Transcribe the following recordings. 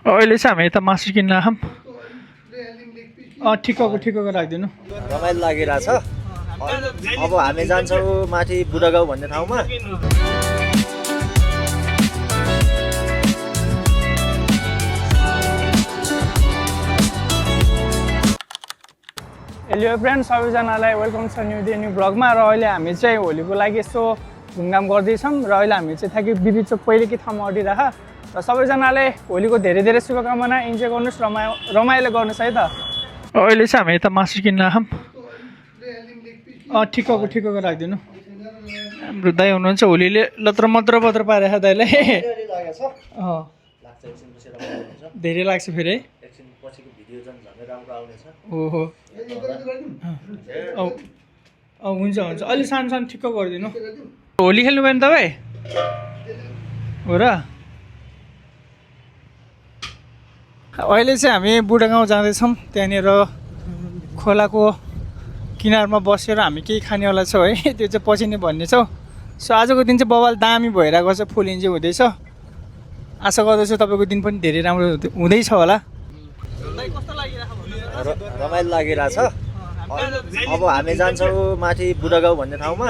अहिले चाहिँ हामी यता मासु किन्न आँखौँ। ठिक्कको राखिदिनु। रमाइलो लागिरहेछ। अब हामी जान्छौँ माथि बुढागाउँ भन्ने ठाउँमा। हेलो फ्रेन्ड, सबैजनालाई वेलकम छ न्यू डे न्यू ब्लगमा। र अहिले हामी चाहिँ होलीको लागि यसो घुमघाम गर्दैछौँ। र अहिले हामी चाहिँ ठ्याक्कै बिबी चोक पहिलेकै ठाउँमा अडिरह। र सबैजनाले होलीको धेरै धेरै शुभकामना, इन्जोय गर्नुहोस्, रमाइलो गर्नुहोस् है त। अहिले चाहिँ हामी यता मासु किन्न आँखौँ। ठिक्कको राखिदिनु। हाम्रो दाइ हुनुहुन्छ, होलीले लत्र मत्र पारेछ दाइलाई। धेरै लाग्छ फेरि है। ओहो हुन्छ अलि सानो ठिक्क गरिदिनु। होली खेल्नु भयो नि तपाईँ हो र? अहिले चाहिँ हामी बुढागाउँ जाँदैछौँ। त्यहाँनिर खोलाको किनारमा बसेर हामी केही खानेवाला छौँ है। त्यो चाहिँ पछि नै भन्ने छौँ। सो आजको दिन चाहिँ बवाल दामी भइरहेको छ, फुल इन्जोय हुँदैछ। आशा गर्दछु तपाईँको दिन पनि धेरै राम्रो हुँदैछ होला। रमाइलो लागिरहेछ। अब हामी जान्छौँ माथि बुढागाउँ भन्ने ठाउँमा।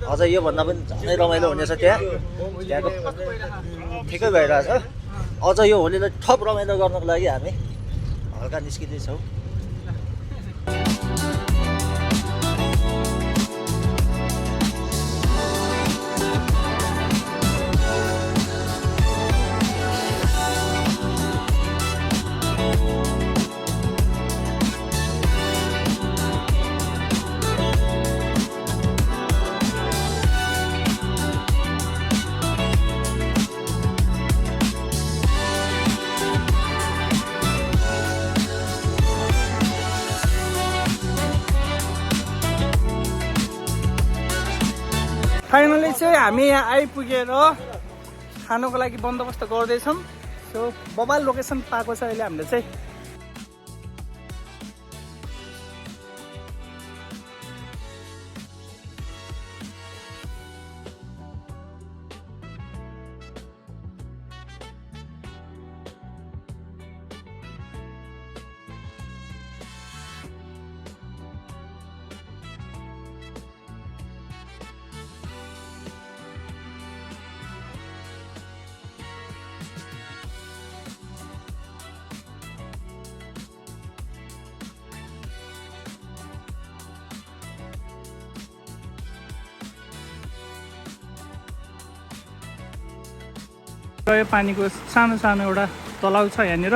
अझ योभन्दा पनि झनै रमाइलो हुनेछ। त्यहाँको ठिकै भइरहेछ। अझ यो होलीलाई थप रमाइलो गर्नको लागि हामी हल्का निस्किँदैछौँ। फाइनली चाहिँ हामी यहाँ आइपुगेर खानको लागि बन्दोबस्त गर्दैछौँ। सो बबाल लोकेसन पाएको छ अहिले हामीले चाहिँ। यो पानीको सानो एउटा तलाउ छ यहाँनिर।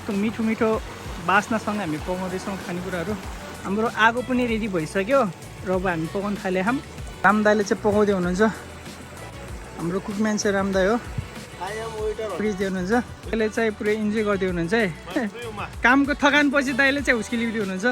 यस्तो मिठो बास्नासँग हामी पकाउँदैछौँ खानेकुराहरू। हाम्रो आगो पनि रेडी भइसक्यो र अब हामी पकाउन थालेछौँ। राम दाइले चाहिँ पकाउँदै हुनुहुन्छ। हाम्रो कुकम्यान चाहिँ राम दाइ हो। पुरिदिनु हुनुहुन्छ। दाइले चाहिँ पुरै इन्जोय गर्दै हुनुहुन्छ है। कामको थकानपछि दाइले चाहिँ हुस्किलिँदै हुनुहुन्छ।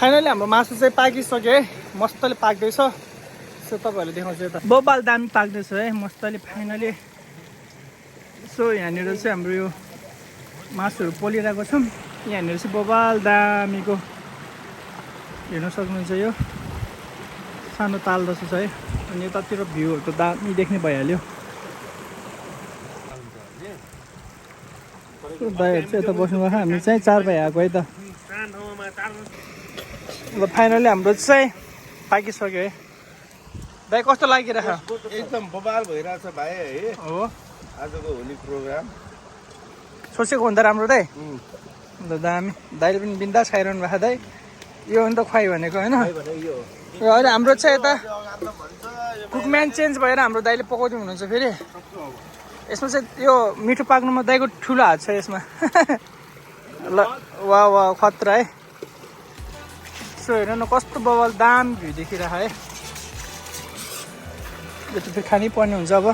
फाइनली हाम्रो मासु चाहिँ पाकिसक्यो है। मस्तले पाक्दैछ। सो तपाईँहरूले देखाउँछु यता बबाल दामी पाक्दैछ है मस्तले फाइनली। सो यहाँनिर चाहिँ हाम्रो यो मासुहरू पोलिरहेको छौँ। यहाँनिर चाहिँ बबाल दामीको हेर्न सक्नुहुन्छ। यो सानो ताल जस्तो छ है। अनि यतातिर भ्यूहरू त दामी देख्ने भइहाल्यो। दाइहरू चाहिँ यता बस्नुभएको। हामी चाहिँ 4 भाइ आएको है त। अब फाइनली हाम्रो चाहिँ पाकिसक्यो है। दाइ कस्तो लागिरहेछ? एकदम बबाल भइरहेछ भाइ है। हो आजको होली प्रोग्राम सोचेको भन्दा राम्रो दाइ। अन्त दामी दाइले पनि बिन्दास खाइरहनु भएको दाइ। यो हो नि त खुवाइ भनेको होइन। र अहिले हाम्रो चाहिँ यता कुकम्यान चेन्ज भएर हाम्रो दाइले पकाउँदै हुनुहुन्छ फेरि। यसमा चाहिँ यो मिठो पाक्नुमा दाइको ठुलो हात छ यसमा ल वा वा खतरा है सो हेर न कस्तो बवाल दाम भ्यू देखिरहेको है यो त फेरि खानै पर्ने हुन्छ अब